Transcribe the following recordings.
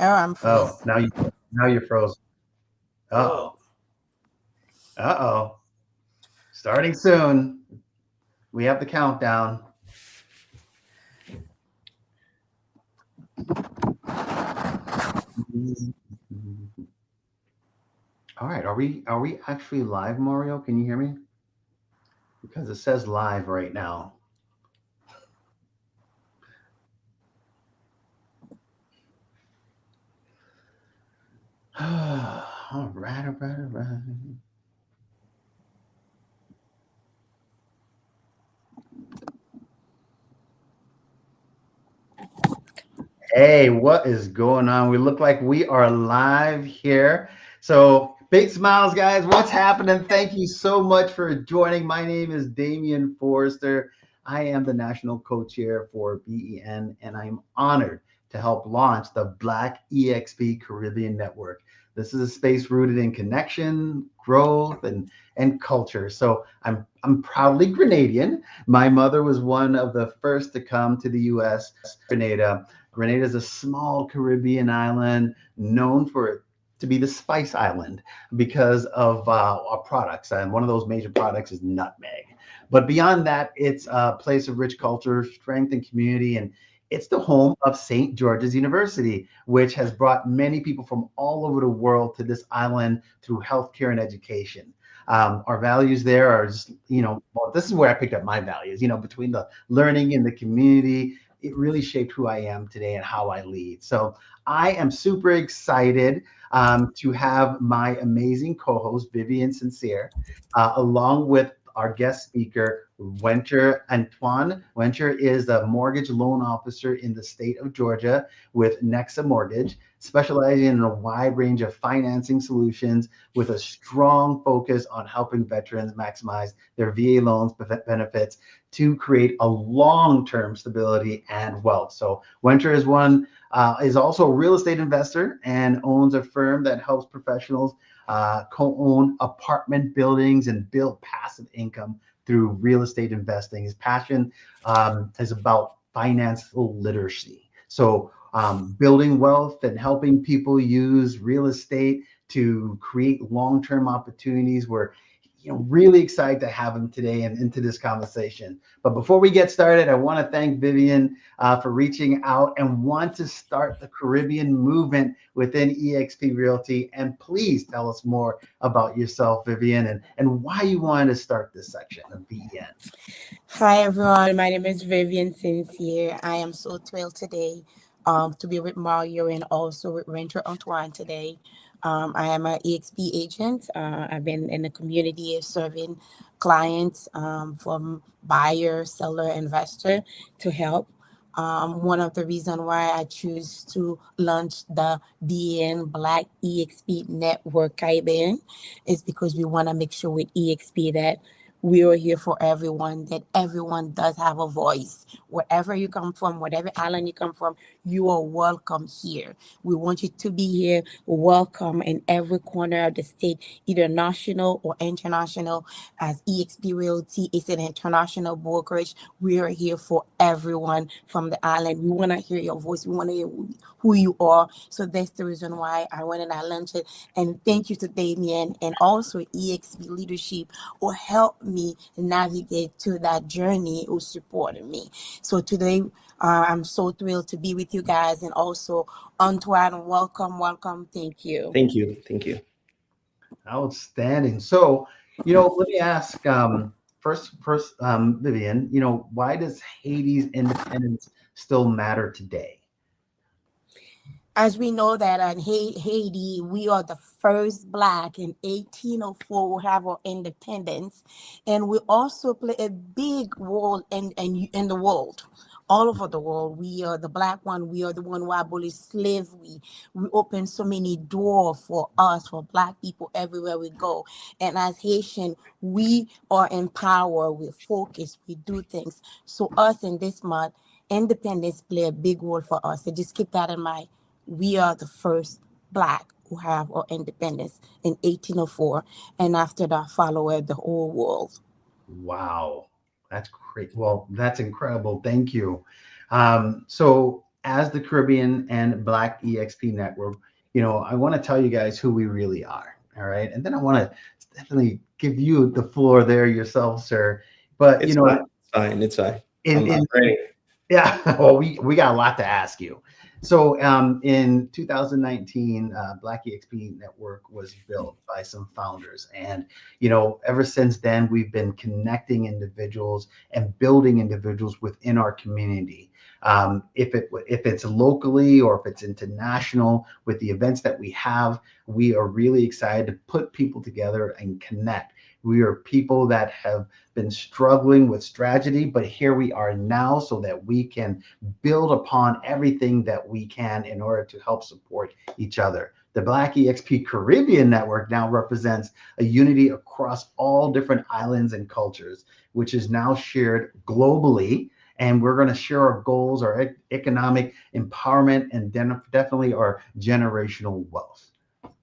Oh, I'm Oh, froze. now you're frozen. Oh. Uh-oh. Uh-oh. Starting soon. We have the countdown. All right, are we actually live, Mario? Can you hear me? Because it says live right now. All right, all right, all right. Hey, what is going on? We look like we are live here. So, big smiles, guys. What's happening? Thank you so much for joining. My name is Damian Forrester. I am the national co-chair for B.E.N, and I'm honored to help launch the Black EXP Caribbean Network. This is a space rooted in connection, growth, and culture. So, I'm proudly Grenadian. My mother was one of the first to come to the U.S. Grenada. Grenada is a small Caribbean island known for to be the spice island because of our products. And one of those major products is nutmeg. But beyond that, it's a place of rich culture, strength, and community. And it's the home of St. George's University, which has brought many people from all over the world to this island through healthcare and education. Our values there are just, well, this is where I picked up my values, between the learning and the community. It really shaped who I am today and how I lead. So I am super excited to have my amazing co-host, Vivane St Cyr, along with our guest speaker, Wencher Antoine. Wencher is a mortgage loan officer in the state of Georgia with Nexa Mortgage, specializing in a wide range of financing solutions with a strong focus on helping veterans maximize their VA loans benefits to create a long-term stability and wealth. So Wencher is also a real estate investor and owns a firm that helps professionals co-own apartment buildings and build passive income through real estate investing. His passion is about financial literacy. So building wealth and helping people use real estate to create long-term opportunities. We're really excited to have him today and into this conversation. But before we get started, I want to thank Vivane for reaching out and want to start the Caribbean movement within EXP Realty. And please tell us more about yourself, Vivane, and why you wanted to start this section of BEN. Hi everyone, my name is Vivane St Cyr. I am so thrilled today to be with Mario and also with Wencher Antoine today. I am an EXP agent. I've been in the community serving clients from buyer, seller, investor to help. One of the reasons why I choose to launch the B.E.N Black EXP Network Caribbean is because we want to make sure with EXP that we are here for everyone, that everyone does have a voice. Wherever you come from, whatever island you come from, you are welcome here. We want you to be here, welcome in every corner of the state, either national or international. As EXP Realty is an international brokerage, we are here for everyone from the island. We want to hear your voice. We want to hear who you are. So that's the reason why I went and I launched it. And thank you to Damien and also EXP Leadership who helped me navigate to that journey, who supported me. So today, I'm so thrilled to be with you guys. And also, Antoine, welcome, welcome. Thank you. Thank you. Thank you. Outstanding. So, let me ask first, Vivian, why does Haiti's independence still matter today? As we know that in Haiti, we are the first black in 1804 we have our independence, and we also play a big role in the world. All over the world, we are the black one. We are the one who abolished slavery. We open so many doors for us, for black people everywhere we go. And as Haitian, we are in power. We focus. We do things. So us in this month, independence play a big role for us. So just keep that in mind. We are the first black who have our independence in 1804, and after that followed the whole world. Wow, that's great. Well, that's incredible. Thank you. So as the Caribbean and Black EXP Network, I want to tell you guys who we really are. All right. And then I want to definitely give you the floor there yourself, sir. But, It's fine. It's fine. It's fine. I'm in ready. yeah, well, we got a lot to ask you. So, in 2019, Black EXP Network was built by some founders, and ever since then, we've been connecting individuals and building individuals within our community. If it's locally or if it's international, with the events that we have, we are really excited to put people together and connect. We are people that have been struggling with strategy, but here we are now so that we can build upon everything that we can in order to help support each other. The Black EXP Caribbean Network now represents a unity across all different islands and cultures, which is now shared globally. And we're going to share our goals, our economic empowerment, and definitely our generational wealth.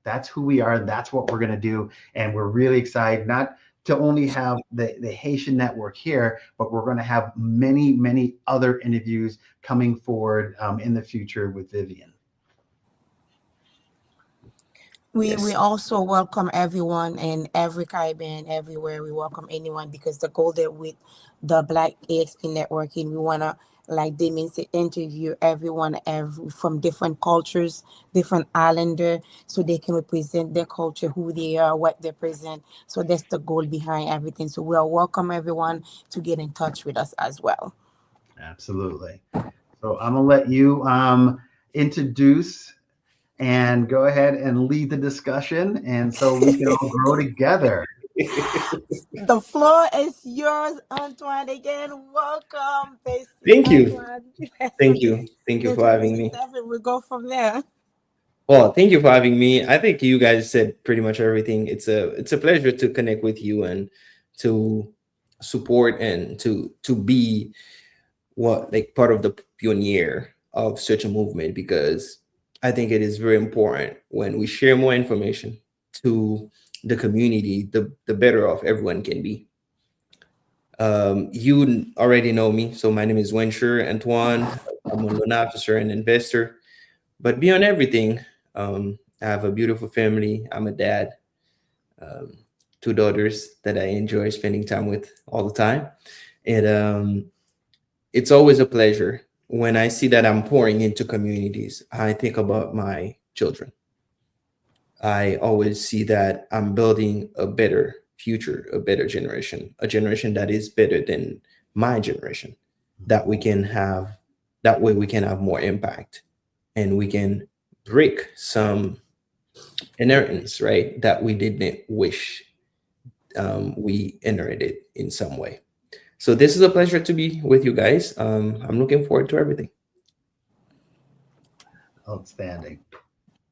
That's who we are. That's what we're going to do. And we're really excited not to only have the Haitian network here, but we're going to have many, many other interviews coming forward in the future with Vivane. We Yes. also welcome everyone in every Caribbean, everywhere. We welcome anyone because the goal that with the Black AXP networking, we wanna, like Damien said, interview everyone from different cultures, different islander, so they can represent their culture, who they are, what they present. So that's the goal behind everything. So we'll welcome everyone to get in touch with us as well. Absolutely. So I'm going to let you introduce and go ahead and lead the discussion. And so we can all grow together. The floor is yours, Antoine. Again, welcome. This Thank you. Antoine. Let's Thank you. Thank you for introduce having me. yourself and we'll go from there. Well, thank you for having me. I think you guys said pretty much everything. It's a pleasure to connect with you and to support and to be what like part of the pioneer of such a movement, because I think it is very important when we share more information to the community, the better off everyone can be. You already know me, so my name is Wencher Antoine. I'm a loan officer and investor. But beyond everything, I have a beautiful family. I'm a dad, um, two daughters that I enjoy spending time with all the time. And it's always a pleasure when I see that I'm pouring into communities. I think about my children. I always see that I'm building a better future, a better generation, a generation that is better than my generation, that we can have, that way we can have more impact and we can break some inheritance, right? That we didn't wish we inherited in some way. So this is a pleasure to be with you guys. I'm looking forward to everything. Outstanding.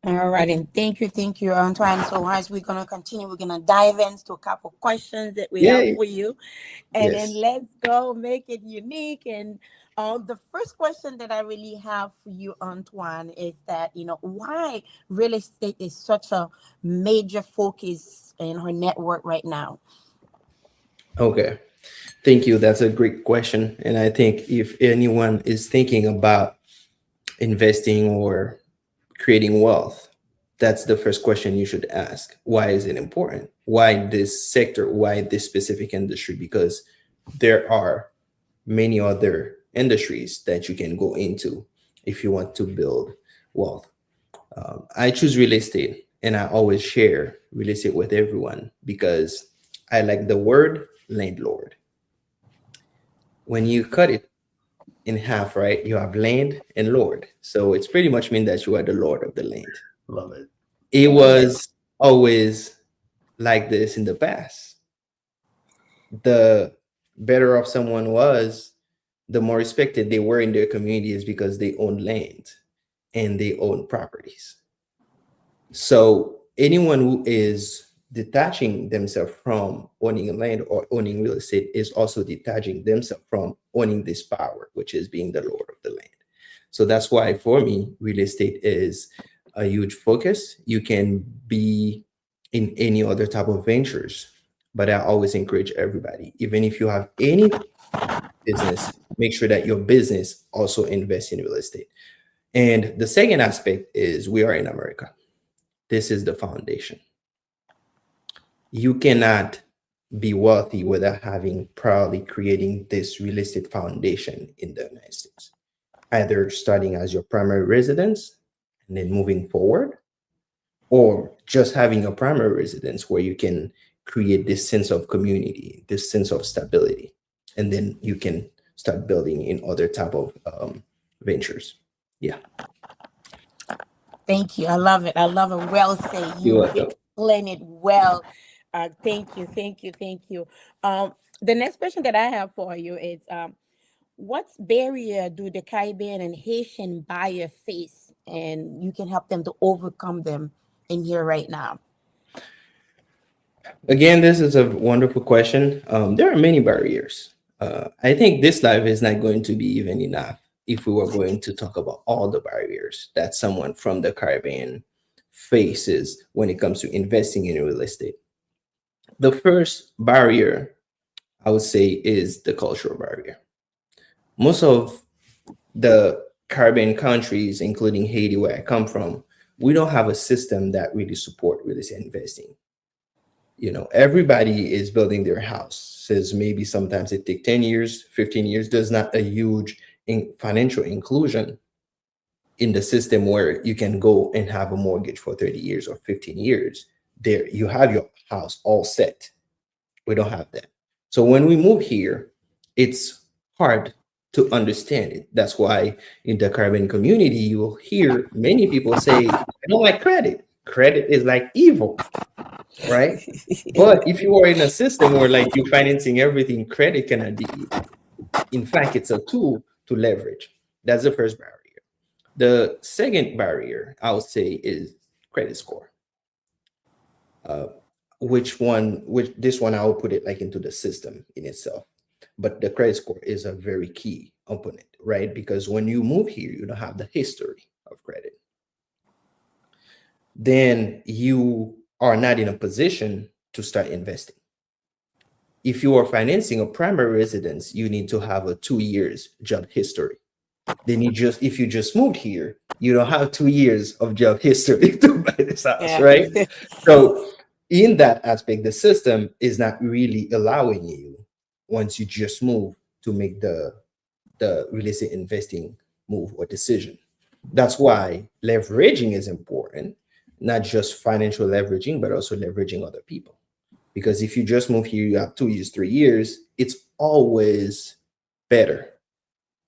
All right, and thank you, Antoine. So as we're gonna continue, we're gonna dive into a couple questions that we have Yay. for you, and then Yes. let's go make it unique. And the first question that I really have for you, Antoine, is that why real estate is such a major focus in her network right now. Okay. Thank you. That's a great question. And I think if anyone is thinking about investing or creating wealth, that's the first question you should ask. Why is it important? Why this sector? Why this specific industry? Because there are many other industries that you can go into if you want to build wealth. I choose real estate and I always share real estate with everyone because I like the word landlord. When you cut it in half, right, you have land and lord. So it's pretty much mean that you are the lord of the land. Love it. It Yes. was always like this in the past. The better off someone was, the more respected they were in their communities because they owned land and they own properties. So anyone who is detaching themselves from owning land or owning real estate is also detaching themselves from owning this power, which is being the lord of the land. So that's why for me, real estate is a huge focus. You can be in any other type of ventures, but I always encourage everybody, even if you have any business, make sure that your business also invests in real estate. And the second aspect is we are in America. This is the foundation. You cannot be wealthy without having proudly creating this real estate foundation in the United States, either starting as your primary residence and then moving forward, or just having a primary residence where you can create this sense of community, this sense of stability, and then you can start building in other type of ventures. Yeah, Thank you. I love it. I love it. Well said. you're You welcome. explain it well. Thank you. Thank you. Thank you. The next question that I have for you is what barrier do the Caribbean and Haitian buyer face, and you can help them to overcome them in here right now? Again, this is a wonderful question. There are many barriers. I think this live is not going to be even enough if we were going to talk about all the barriers that someone from the Caribbean faces when it comes to investing in real estate. The first barrier I would say is the cultural barrier. Most of the Caribbean countries, including Haiti, where I come from, we don't have a system that really support real estate investing. Everybody is building their house. Says maybe sometimes it take 10 years, 15 years. There's not a huge financial inclusion in the system where you can go and have a mortgage for 30 years or 15 years. There you have your house all set. We don't have that. So when we move here, it's hard to understand it. That's why in the Caribbean community, you will hear many people say, I don't like credit. Credit is like evil, right? But if you are in a system where like you're financing everything, credit cannot be evil. In fact, it's a tool to leverage. That's the first barrier. The second barrier I would say is credit score. Uh, which this one I will put it like into the system in itself. But the credit score is a very key component, right? Because when you move here, you don't have the history of credit. Then you are not in a position to start investing. If you are financing a primary residence, you need to have a 2 years job history. Then if you just moved here, you don't have 2 years of job history to buy this house, Yeah. right? So in that aspect, the system is not really allowing you once you just move to make the real estate investing move or decision. That's why leveraging is important, not just financial leveraging, but also leveraging other people. Because if you just move here, you have 2 years, 3 years, it's always better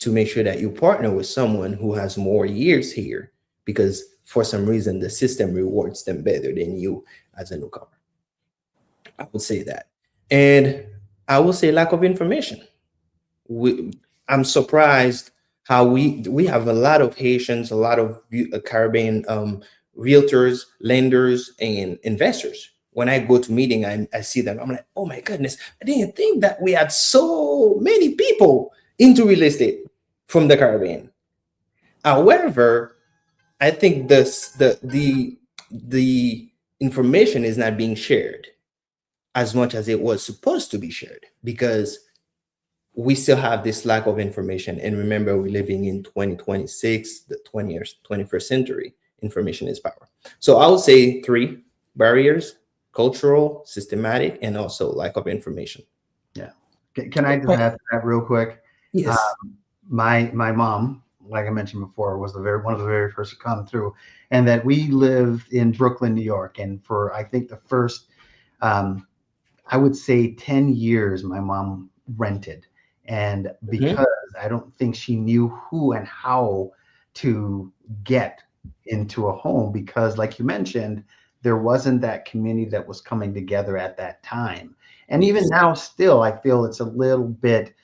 to make sure that you partner with someone who has more years here, because for some reason the system rewards them better than you as a newcomer. I would say that. And I will say lack of information. I'm surprised how we have a lot of Haitians, a lot of Caribbean realtors, lenders, and investors. When I go to meeting, I see them. I'm like, oh my goodness, I didn't think that we had so many people into real estate from the Caribbean. However, I think the information is not being shared as much as it was supposed to be shared, because we still have this lack of information. And remember, we're living in 2026, the 21st century. Information is power. So I would say three barriers: cultural, systematic, and also lack of information. Yeah. Can I just add to that real quick? Yes. My mom, like I mentioned before, was one of the very first to come through, and that we lived in Brooklyn, New York, and for I think the first, I would say 10 years, my mom rented, and because I don't think she knew who and how to get into a home, because like you mentioned, there wasn't that community that was coming together at that time. And even now, still, I feel it's a little bit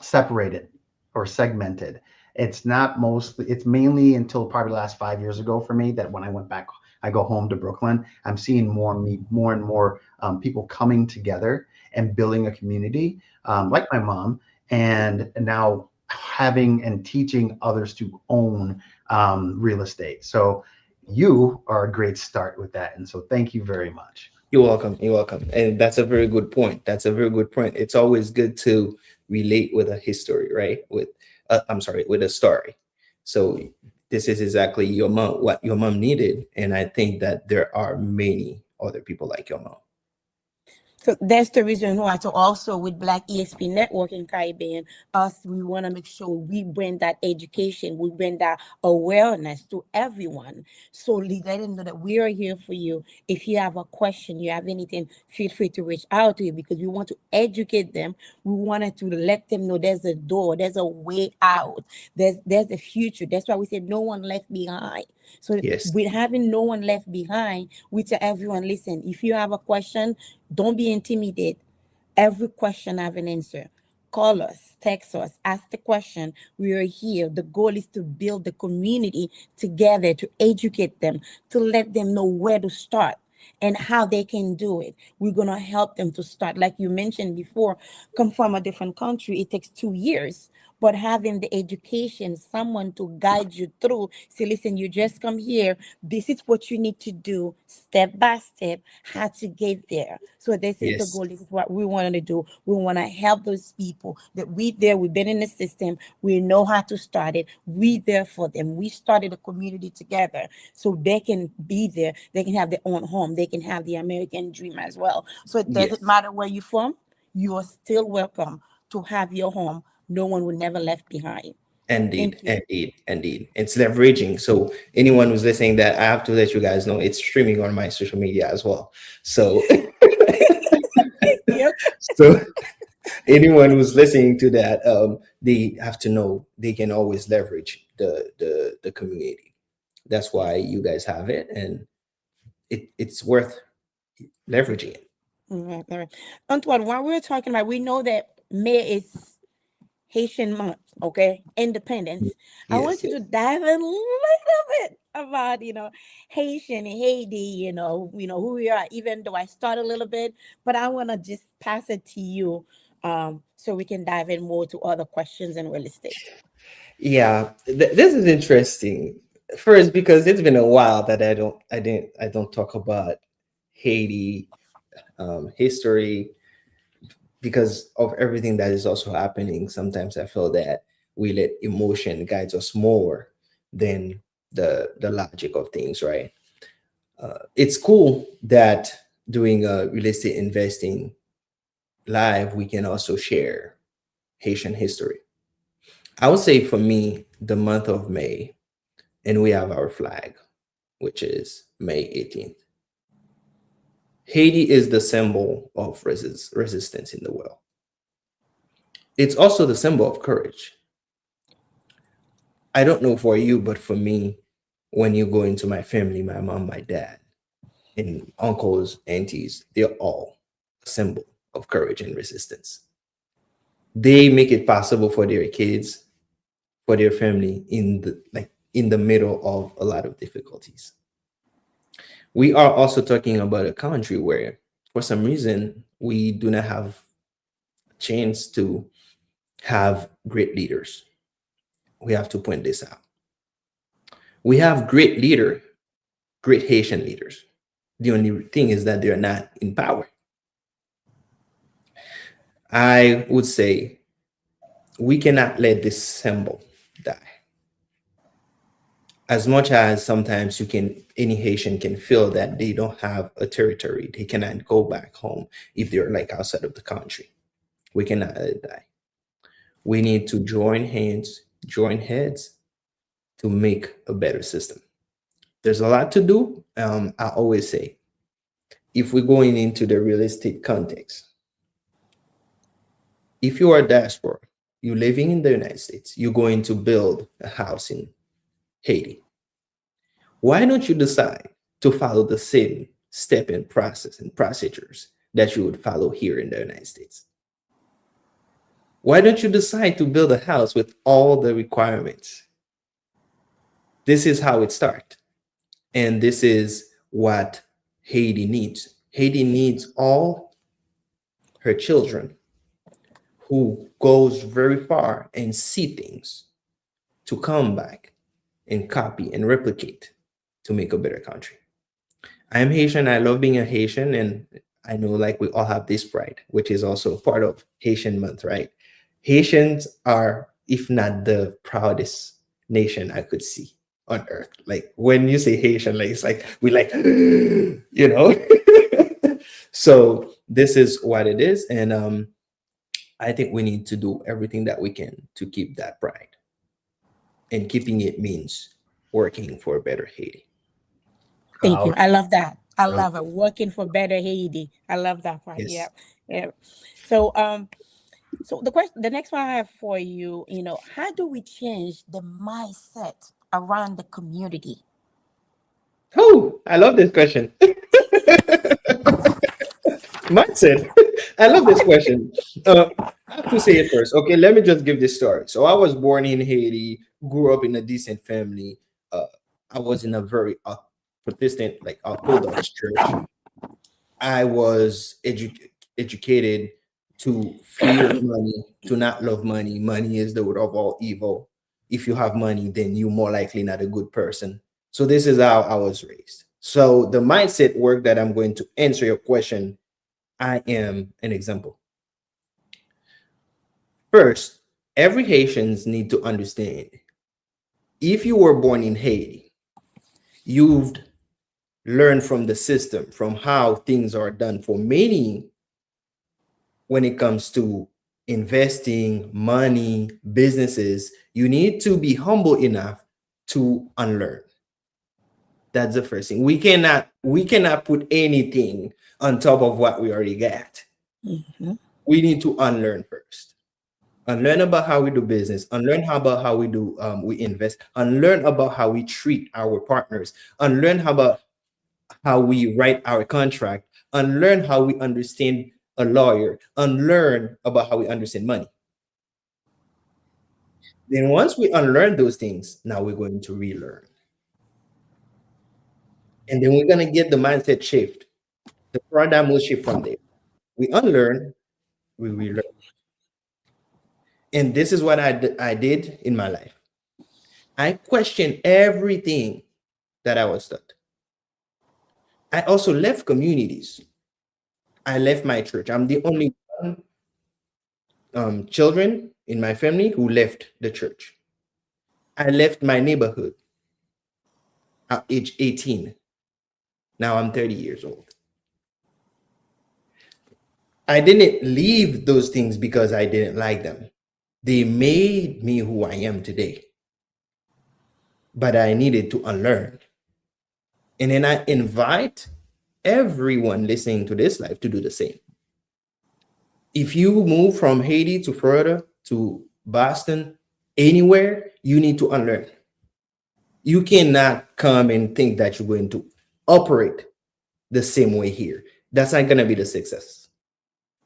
separated or segmented. It's not mostly, it's mainly until probably the last 5 years ago for me that when I went back, I go home to Brooklyn, I'm seeing more and more people coming together and building a community, like my mom, and now having and teaching others to own real estate. So you are a great start with that. And so thank you very much. You're welcome. You're welcome. And that's a very good point. That's a very good point. It's always good to relate with a history, right? With, I'm sorry, with a story. So this is exactly your mom, what your mom needed. And I think that there are many other people like your mom. So that's the reason why. So also with Black EXP Network in Caribbean, us, we want to make sure we bring that education, we bring that awareness to everyone. So let them know that we are here for you. If you have a question, you have anything, feel free to reach out to you, because we want to educate them. We wanted to let them know there's a door, there's a way out, there's a future. That's why we said no one left behind. So Yes. with having no one left behind, we tell everyone, listen, if you have a question, don't be intimidated. Every question have an answer. Call us, text us, ask the question. We are here. The goal is to build the community together, to educate them, to let them know where to start and how they can do it. We're going to help them to start. Like you mentioned before, come from a different country, it takes 2 years. But having the education, someone to guide you through, say, listen, you just come here. This is what you need to do step by step, how to get there. So this is the Yes. goal. This is what we want to do. We want to help those people that we've been in the system. We know how to start it. We there for them. We started a community together so they can be there. They can have their own home. They can have the American dream as well. So it doesn't Yes. matter where you're from. You are still welcome to have your home. No one will never left behind. Indeed, Thank you. indeed, indeed. It's leveraging. So anyone who's listening, that I have to let you guys know, it's streaming on my social media as well. So Yep. so anyone who's listening to that, they have to know they can always leverage the community. That's why Yes. you guys have it, and it's worth leveraging it. Right, right. Antoine, while we're talking about, we know that May is Haitian month, okay? Independence. I Yes, want you yes. to dive in a little bit about, Haitian, Haiti, who we are, even though I start a little bit, but I want to just pass it to you, so we can dive in more to other questions in real estate. Yeah, this is interesting. First, because it's been a while that I don't talk about Haiti history, because of everything that is also happening. Sometimes I feel that we let emotion guides us more than the logic of things, right? It's cool that doing real estate investing live, we can also share Haitian history. I would say for me, the month of May, and we have our flag, which is May 18th. Haiti is the symbol of resistance in the world. It's also the symbol of courage. I don't know for you, but for me, when you go into my family, my mom, my dad, and uncles, aunties, they're all a symbol of courage and resistance. They make it possible for their kids, for their family in the middle of a lot of difficulties. We are also talking about a country where, for some reason, we do not have a chance to have great leaders. We have to point this out. We have great leader, great Haitian leaders. The only thing is that they're not in power. I would say we cannot let this symbol die. As much as sometimes any Haitian can feel that they don't have a territory, they cannot go back home if they're like outside of the country. We cannot let it die. We need to join hands, join heads to make a better system. There's a lot to do. I always say, if we're going into the real estate context, if you are a diaspora, you're living in the United States, you're going to build a house in Haiti. Why don't you decide to follow the same step and process and procedures that you would follow here in the United States? Why don't you decide to build a house with all the requirements? This is how it starts. And this is what Haiti needs. Haiti needs all her children who goes very far and see things to come back and copy and replicate to make a better country. I'm Haitian. I love being a Haitian, and I know like we all have this pride, which is also part of Haitian month, right? Haitians are, if not the proudest nation I could see on earth. Like when you say Haitian, like it's like we like, you know. So this is what it is, and I think we need to do everything that we can to keep that pride, and keeping it means working for a better Haiti. Thank you. Proud. I love that. I Proud. love it. Working for better Haiti. I love that part. Yeah. Yes. Yeah. So the question, the next one I have for you, how do we change the mindset around the community? Oh, I love this question. Mindset. I love this question. I have to say it first. Okay, let me just give this story. So I was born in Haiti, grew up in a decent family. Uh, I was in a very Protestant, like Orthodox church. I was educated to fear money, to not love money. Money is the root of all evil. If you have money, then you're more likely not a good person. So this is how I was raised. So the mindset work that I'm going to answer your question, I am an example. First, every Haitians need to understand if you were born in Haiti, you've learned from the system, from how things are done for many when it comes to investing money, businesses. You need to be humble enough to unlearn. That's the first thing. We cannot put anything on top of what we already got. Mhm. We need to unlearn first. Unlearn about how we do business, unlearn how about how we invest, unlearn about how we treat our partners, unlearn how about how we write our contract, unlearn how we understand a lawyer, unlearn about how we understand money. Then once we unlearn those things, now we're going to relearn. And then we're going to get the mindset shift. The paradigm will shift from there. We unlearn, we relearn. And this is what I did in my life. I questioned everything that I was taught. I also left communities. I left my church. I'm the only one children in my family who left the church. I left my neighborhood at age 18. Now I'm 30 years old. I didn't leave those things because I didn't like them. They made me who I am today. But I needed to unlearn. And then I invite everyone listening to this life to do the same. If you move from Haiti to Florida to Boston, anywhere, you need to unlearn. You cannot come and think that you're going to operate the same way here. That's not going to be the success.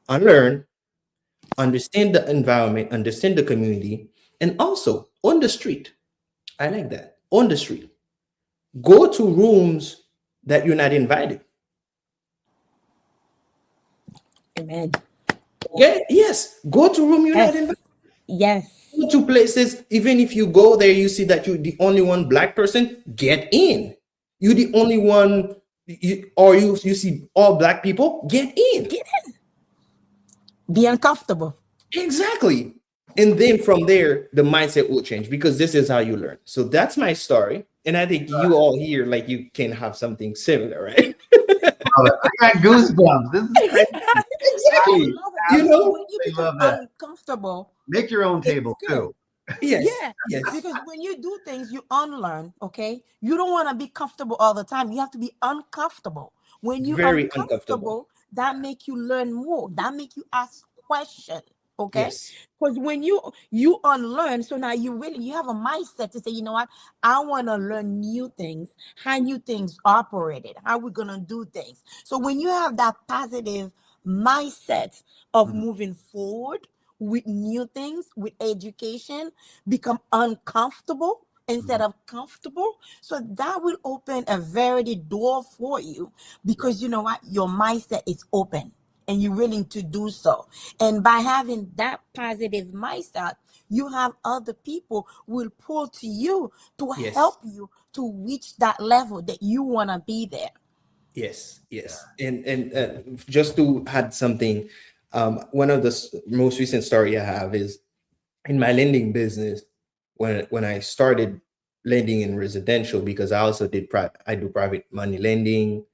Unlearn, understand the environment, understand the community, and also on the street. I like that. On the street. Go to rooms that you're not invited. Amen. Okay? Yes. Go to room you're not Yes. invited. Yes. Go to places, even if you go there, you see that you're the only one black person, get in. You're the only one, or you see all black people, get in. Get Be uncomfortable. Exactly. And then from there, the mindset will change because this is how you learn. So that's my story. And I think you all here, like you can have something similar, right? Love it. I got goosebumps. This is crazy. I Exactly. love it You because know? when you Absolutely become love that. uncomfortable, Make your own it's table good. too. Yes. Yeah, Yes. because when you do things, you unlearn. Okay, you don't want to be comfortable all the time. You have to be uncomfortable. When you Very uncomfortable. uncomfortable, that make you learn more. That make you ask questions. Okay, Yes. because when you unlearn, so now you have a mindset to say, you know what, I want to learn new things, how new things operated, how we're gonna do things. So when you have that positive mindset of Mhm. moving forward with new things, with education, become uncomfortable instead Mhm. of comfortable. So that will open a very door for you Right. because you know what? Your mindset is open and you're willing to do so. And by having that positive mindset, you have other people will pull to you to Yes. help you to reach that level that you want to be there. Yes. Yes. And just to add something, one of the most recent story I have is in my lending business. when I started lending in residential, because I also I do private money lending,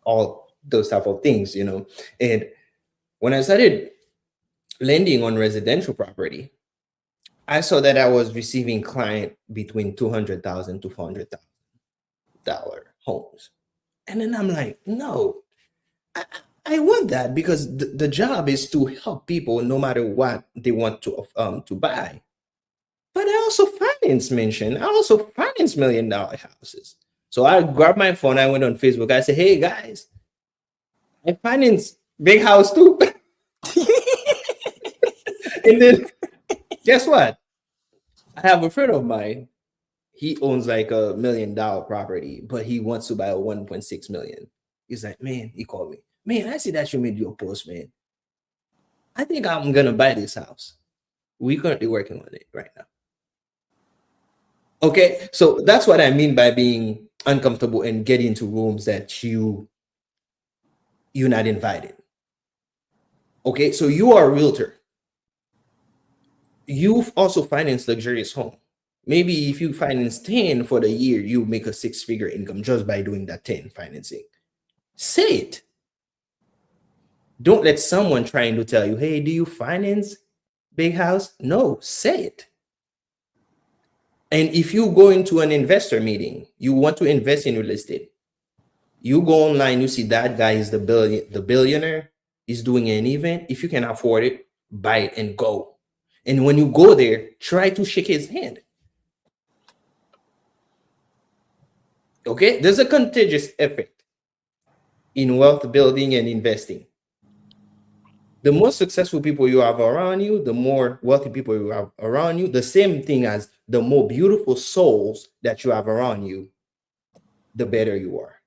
all those type of things, And when I started lending on residential property, I saw that I was receiving client between $200,000 to $400,000 homes. And then I'm like, no, I, I want that, because the job is to help people no matter what they want to buy. But I also finance $1 million houses. So I grabbed my phone, I went on Facebook, I said, hey guys, I finance big house too. And then guess what? I have a friend of mine. He owns like $1 million property, but he wants to buy a 1.6 million. He's like, man, he called me. Man, I see that you made your post, man. I think I'm gonna buy this house. We're currently working on it right now. Okay, so that's what I mean by being uncomfortable and getting into rooms that you're not invited. Okay, so you are a realtor. You've also financed luxurious home. Maybe if you finance 10 for the year, you make a 6-figure income just by doing that 10 financing. Say it. Don't let someone trying to tell you, hey, do you finance big house? No, say it. And if you go into an investor meeting, you want to invest in real estate, you go online, you see that guy is the billionaire, is doing an event. If you can afford it, buy it and go. And when you go there, try to shake his hand. Okay, there's a contagious effect in wealth building and investing. The more successful people you have around you, the more wealthy people you have around you, the same thing as the more beautiful souls that you have around you, the better you are.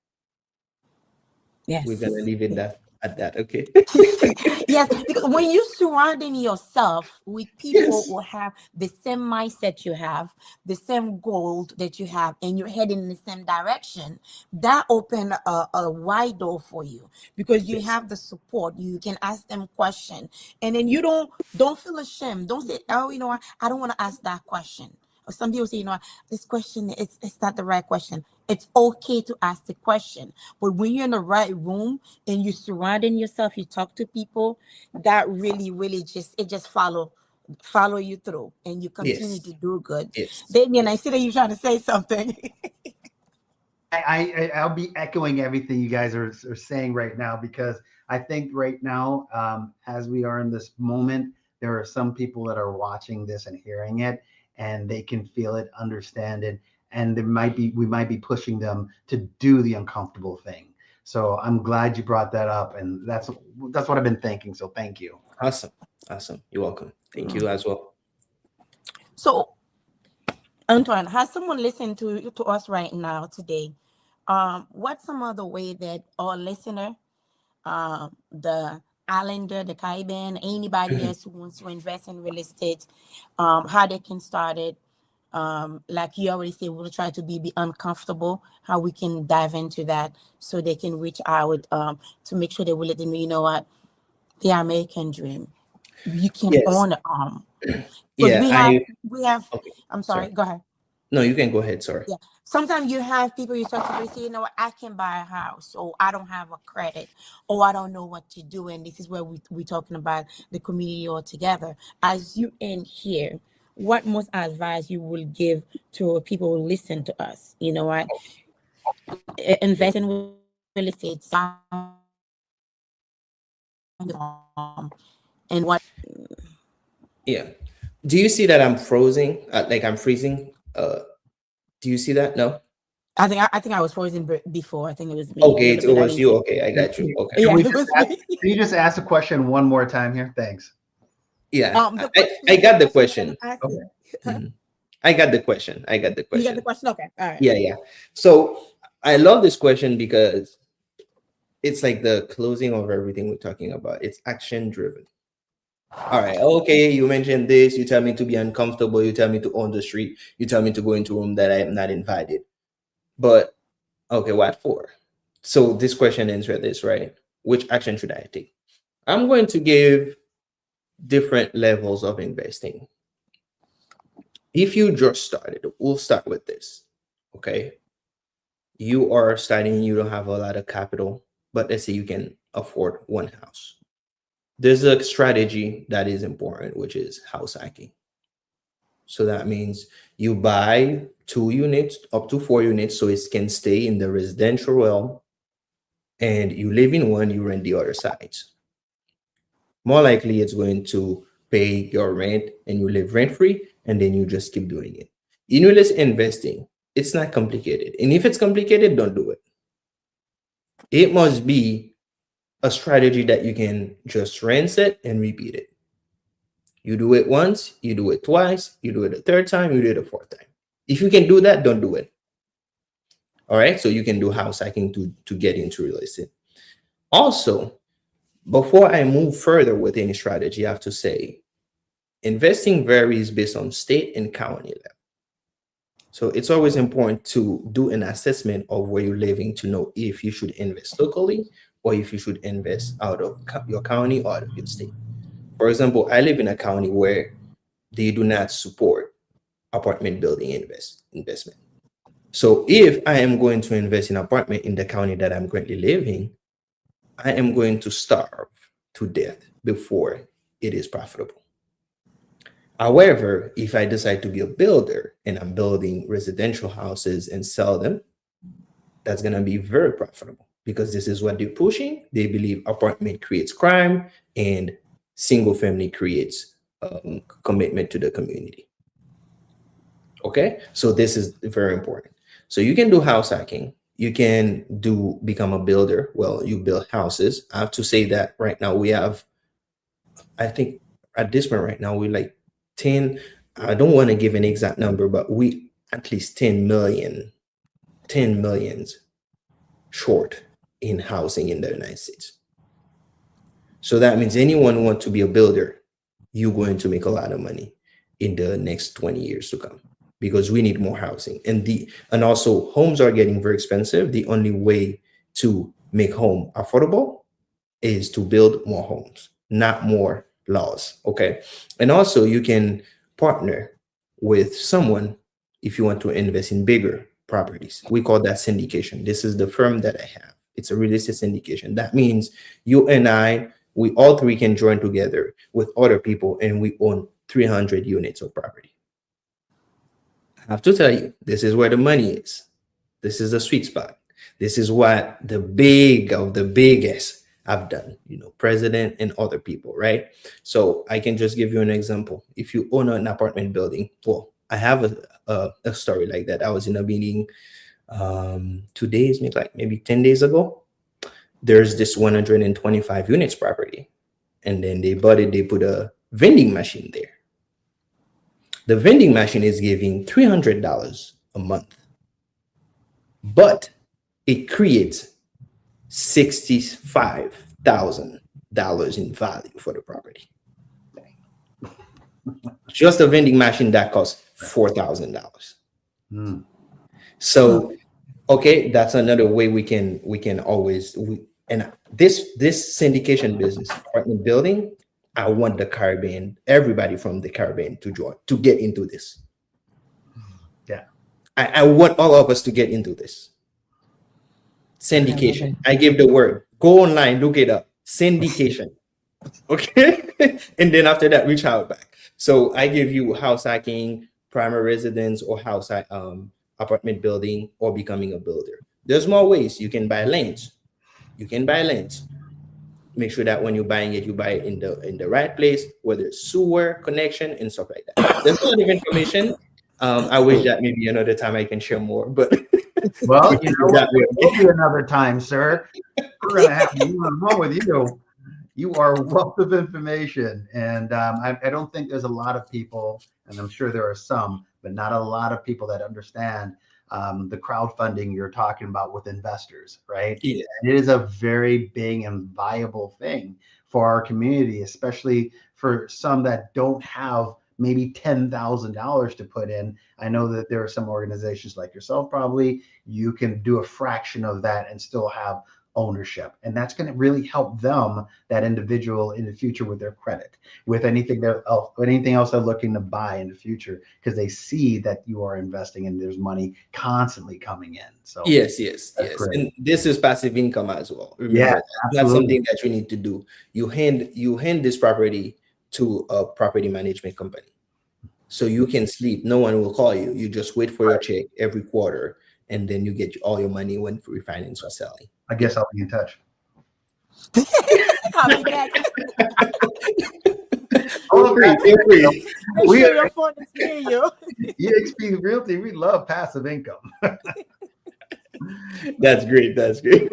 Yes. We're gonna leave it at that, okay? Yes, because when you surrounding yourself with people Yes. who have the same mindset you have, the same goal that you have, and you're heading in the same direction, that open a wide door for you, because you Yes. have the support. You can ask them question, and then you don't feel ashamed. Don't say, oh, you know what, I don't want to ask that question. Or some people say, you know what, this question it's not the right question. It's okay to ask the question, but when you're in the right room and you're surrounding yourself, you talk to people, that really just follow you through, and you continue Yes. to do good. Yes. Damien, I Yes. see that you're trying to say something. I'll be echoing everything you guys are saying right now, because I think right now, as we are in this moment, there are some people that are watching this and hearing it, and they can feel it, understand it, and we might be pushing them to do the uncomfortable thing. So I'm glad you brought that up, and that's what I've been thinking. So thank you. Awesome. Awesome. You're welcome. Thank you as well. So, Antoine, has someone listened to us right now today? What's some other way that our listener, the islander, the Caribbean, anybody Mhm. else who wants to invest in real estate, how they can start it? Like you already said, we'll try to be uncomfortable, how we can dive into that so they can reach out, to make sure they will let them know, you know what, the American dream. You can Yes. own, because Yeah. we have, Okay. I'm Sorry. sorry, go ahead. No, you can go ahead. Sorry. Yeah. Sometimes you have people you talk to, they say, you know what, I can buy a house, or I don't have a credit, or I don't know what to do. And this is where we're talking about the community altogether. As you end here, what most advice you will give to people who listen to us? You know what? Invest in real estate, and what Yeah. Do you see that I'm frozen? Like I'm freezing? Do you see that? No? I think I was frozen before. I think it was me a Okay, little it bit. I was didn't you. see. Okay, I got you. Okay. Can Yeah, we it just was ask, me. can you just ask the question one more time here? Thanks. Yeah. The I question got the I was question. Okay. asking. Mhm. I got the question. I got the You got the question. question? Okay. All right. Yeah, yeah. So I love this question because it's like the closing of everything we're talking about. It's action driven. All right. Okay. You mentioned this. You tell me to be uncomfortable. You tell me to own the street. You tell me to go into a room that I am not invited. But okay, what for? So this question ends with this, right? Which action should I take? I'm going to give different levels of investing. If you just started, we'll start with this. Okay. You are starting, you don't have a lot of capital, but let's say you can afford one house. There's a strategy that is important, which is house hacking. So that means you buy 2 units, up to 4 units, so it can stay in the residential realm, and you live in one, you rent the other sides. More likely, it's going to pay your rent and you live rent free, and then you just keep doing it. Unit investing, it's not complicated. And if it's complicated, don't do it. It must be a strategy that you can just rinse it and repeat it. You do it once, you do it twice, you do it a third time, you do it a fourth time. If you can do that, don't do it. All right. So you can do house hacking to get into real estate. Also, before I move further with any strategy, I have to say investing varies based on state and county level. So it's always important to do an assessment of where you're living to know if you should invest locally or if you should invest out of your county or out of your state. For example, I live in a county where they do not support apartment building investment. So if I am going to invest in apartment in the county that I'm currently living, I am going to starve to death before it is profitable. However, if I decide to be a builder and I'm building residential houses and sell them, that's going to be very profitable because this is what they're pushing. They believe apartment creates crime and single family creates commitment to the community. Okay, so this is very important. So you can do house hacking. You can become a builder. Well, you build houses. I have to say that right now we have, I think at this point right now, we like 10, I don't want to give an exact number, but we at least 10 millions short in housing in the United States. So that means anyone who wants to be a builder, you're going to make a lot of money in the next 20 years to come because we need more housing. And also homes are getting very expensive. The only way to make home affordable is to build more homes, not more laws. Okay. And also you can partner with someone if you want to invest in bigger properties. We call that syndication. This is the firm that I have. It's a real estate syndication. That means you and I, we all three can join together with other people and we own 300 units of property. I have to tell you, this is where the money is. This is the sweet spot. This is what the big of the biggest have done, president and other people, right? So I can just give you an example. If you own an apartment building, well, I have a story like that. I was in a meeting 2 days, maybe 10 days ago. There's this 125 units property. And then they bought it, they put a vending machine there. The vending machine is giving $300 a month, but it creates $65,000 in value for the property. Just a vending machine that costs $4,000. So, okay, that's another way we can always and this syndication business, apartment building. I want the Caribbean, everybody from the Caribbean to join, to get into this. Yeah. I want all of us to get into this. Syndication. I give the word. Go online, look it up. Syndication. Okay. And then after that, reach out back. So I give you house hacking, primary residence, or apartment building, or becoming a builder. There's more ways. You can buy lands. Make sure that when you're buying it, you buy it in the right place, whether it's sewer connection and stuff like that. There's a lot of information. I wish that maybe another time I can share more, but well, you know what? We'll give you another time, sir. We're gonna have you on with you. You are a wealth of information, and I don't think there's a lot of people, and I'm sure there are some, but not a lot of people that understand the crowdfunding you're talking about with investors, right? Yeah. It is a very big and viable thing for our community, especially for some that don't have maybe $10,000 to put in. I know that there are some organizations like yourself, probably you can do a fraction of that and still have ownership. And that's going to really help them, that individual, in the future with their credit, with anything else they're looking to buy in the future, because they see that you are investing and there's money constantly coming in. So that's Yes. great. And this is passive income as well. Yeah, Remember that. That's absolutely. something that you need to do. You hand this property to a property management company. So you can sleep. No one will call you. You just wait for your check every quarter, and then you get all your money when refinance or selling. I Yeah. guess I'll be in touch. I'll be next. Feel free. Feel free. Make We sure are your phone is near you. EXP Realty. We love passive income. That's great. That's great.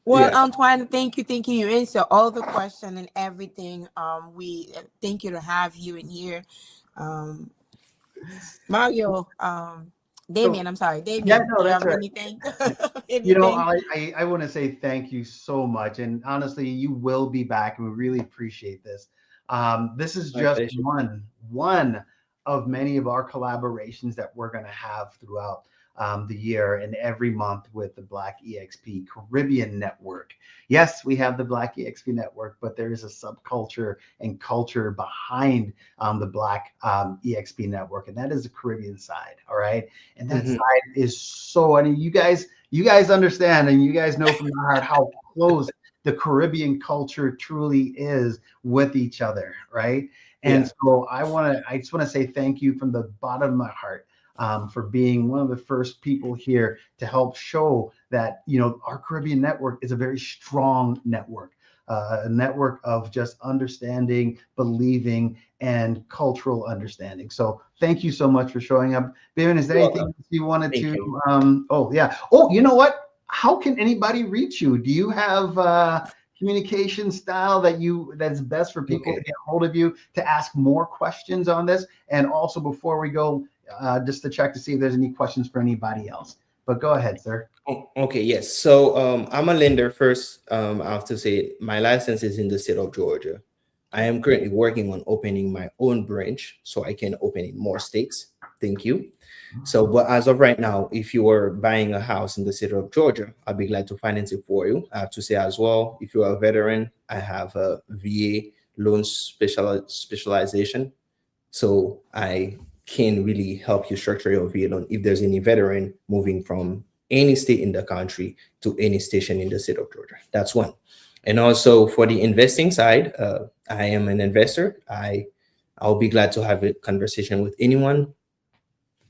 Well, Yeah. Antoine, thank you. You answer all the question and everything. We thank you to have you in here. Um, Mario, So Damien, I'm sorry, yeah, Damien. no, Do you that's have right. anything? You know, Anything? I want to say thank you so much. And honestly, you will be back, and we really appreciate this. This is My just pleasure. one of many of our collaborations that we're going to have throughout the year and every month with the Black EXP Caribbean Network. Yes, we have the Black EXP Network, but there is a subculture and culture behind the Black EXP Network, and that is the Caribbean side. All right, and that Mhm. side is so. I mean, you guys understand, and you guys know from your heart how close the Caribbean culture truly is with each other, right? And Yeah. so I just want to say thank you from the bottom of my heart, for being one of the first people here to help show that, our Caribbean network is a very strong network, a network of just understanding, believing, and cultural understanding. So thank you so much for showing up. Vivian, is there You're anything welcome. else you wanted Thank to? you. Oh, yeah. Oh, you know what? How can anybody reach you? Do you have communication style that's best for people to Okay. get hold of you to ask more questions on this? And also, before we go, just to check to see if there's any questions for anybody else. But go ahead, sir. Oh, okay, yes. So I'm a lender first. I have to say my license is in the state of Georgia. I am currently working on opening my own branch so I can open in more states. Thank you. So, but as of right now, if you are buying a house in the state of Georgia, I'll be glad to finance it for you. I have to say as well, if you are a veteran, I have a VA loan specialization. So I can really help you structure your VA loan if there's any veteran moving from any state in the country to any station in the state of Georgia. That's one. And also for the investing side, I am an investor. I'll be glad to have a conversation with anyone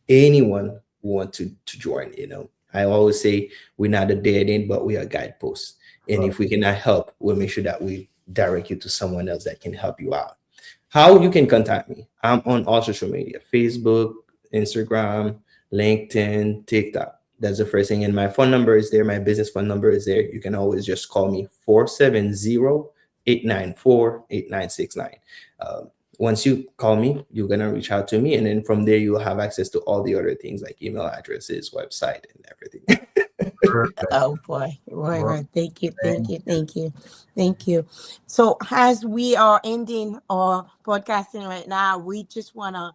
who want to join. I always say we're not a dead end, but we are guideposts. And Love if we cannot help, we'll make sure that we direct you to someone else that can help you out. How you can contact me? I'm on all social media: Facebook, Instagram, LinkedIn, TikTok. That's the first thing. And my phone number is there. My business phone number is there. You can always just call me 470-894-8969. Once you call me, you're going to reach out to me. And then from there, you'll have access to all the other things like email addresses, website, and everything. Perfect. Oh boy, Roy, Well, Roy, thank you, thank thank you, you. thank you, thank you. So as we are ending our podcasting right now, we just wanna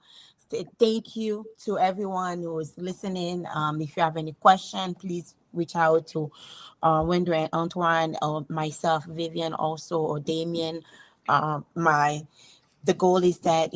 say thank you to everyone who is listening. If you have any question, please reach out to Wencher and Antoine or myself, Vivian, also or Damien. My the goal is that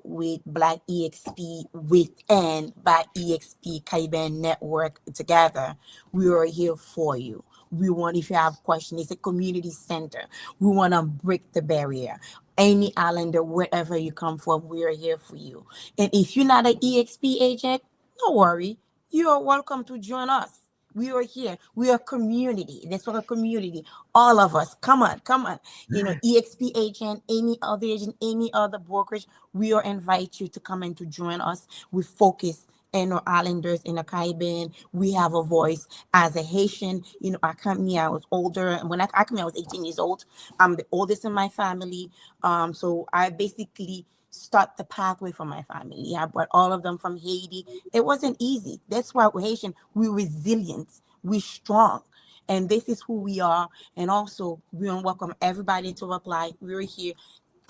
with Black EXP within by EXP Caribbean Network together, we are here for you. We want, if you have questions, it's a community center. We want to break the barrier. Any islander, wherever you come from, we are here for you. And if you're not an EXP agent, no worry, you are welcome to join us. We are here. We are community. That's what a community. All of us. Come on, come on. EXP agent, any other agent, any other brokerage, we are invite you to come and to join us. We focus in our islanders in the Caribbean. We have a voice as a Haitian. I come here, I was older. And when I come here, I was 18 years old. I'm the oldest in my family. So I basically start the pathway for my family. I brought all of them from Haiti. It wasn't easy. That's why we're Haitian. We're resilient. We're strong. And this is who we are. And also, we want to welcome everybody to apply. We're here.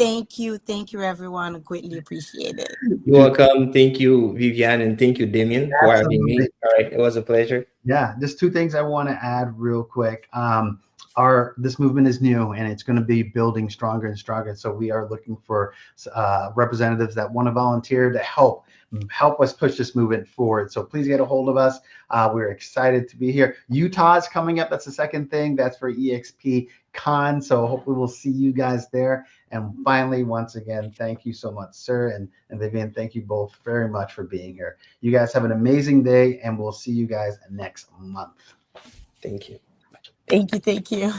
Thank you. Thank you, everyone. Greatly appreciate it. You're welcome. Thank you, Viviane, and thank you, Damien, for having me. Absolutely. All right, it was a pleasure. Yeah, just two things I want to add real quick. Our this movement is new and it's going to be building stronger and stronger. So we are looking for representatives that want to volunteer to help us push this movement forward. So please get a hold of us. We're excited to be here. Utah's coming up. That's the second thing. That's for EXP Con. So hopefully we'll see you guys there. And finally, once again, thank you so much, sir, and Vivian. Thank you both very much for being here. You guys have an amazing day, and we'll see you guys next month. Thank you. Thank you. Thank you.